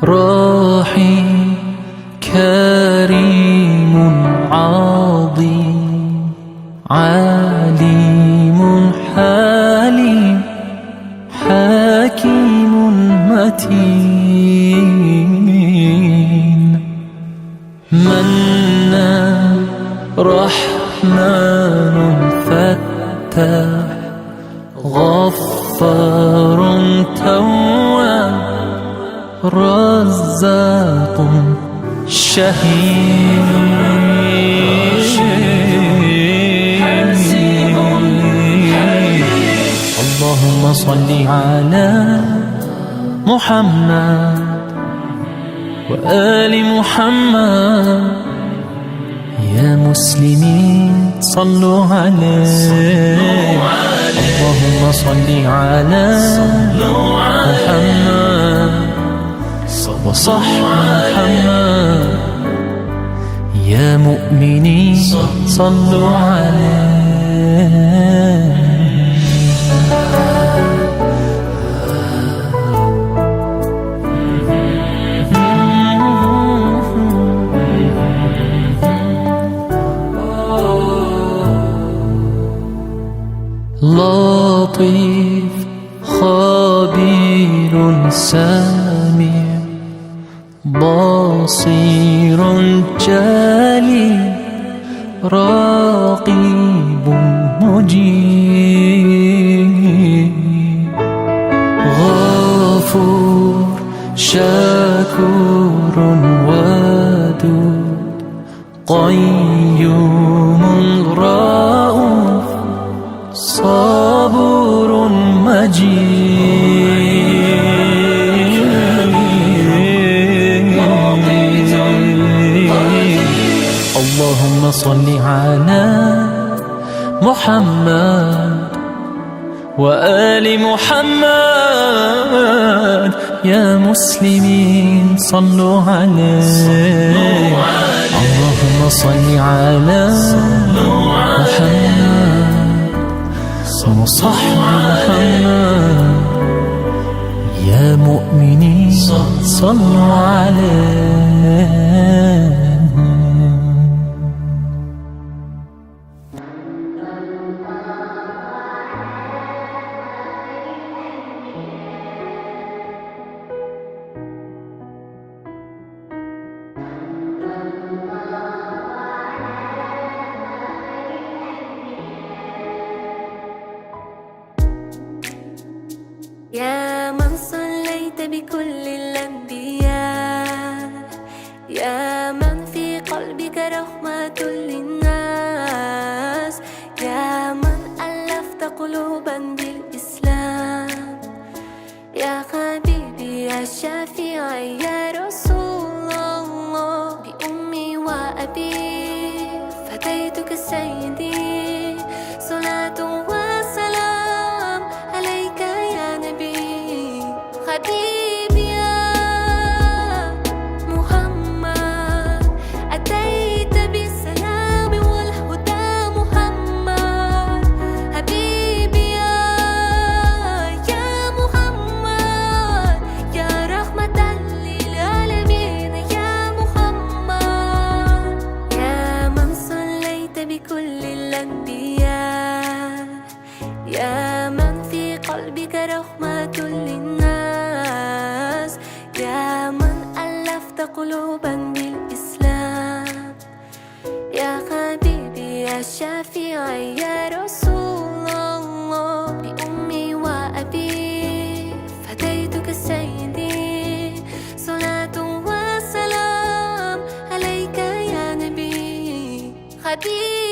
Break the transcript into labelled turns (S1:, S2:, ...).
S1: راحي كريم عظيم عليم حليم حكيم متين منان رحمن فتاح غفار تواب رزاق شهيد. اللهم صل على محمد وآل محمد. يا مسلمين صلوا عليه. اللهم صل على محمد وصح محمد. يا مؤمنين صلوا عليه. لطيف خبير سميع بصير جليل رقيب مجيب غفور شكور ودود قيوم رؤوف صبور مجيد. اللهم صل على محمد وآل محمد. يا مسلمين صلوا عليه. اللهم صل على محمد وصح محمد. يا مؤمنين صلوا عليه.
S2: يا من صليت بكل الأنبياء، يا من في قلبك رحمة للناس، يا من ألفت قلوبا بالإسلام، يا حبيبي يا شافعي يا رسول الله. بأمي وأبي فديتك سيدي، صلاة وسلام عليك يا نبي. حبيبي يا محمد، أتيت بالسلام والهدى محمد. حبيبي يا محمد، يا رحمة للعالمين يا محمد. يا من صليت بكل الأنبياء، يا من في قلبك رحمة للناس، يا من ألفت قلوبا بالإسلام، يا حبيبي يا شافعي يا رسول الله. بأمي وأبي فديتك سيدي، صلاة وسلام عليك يا نبي. حبيبي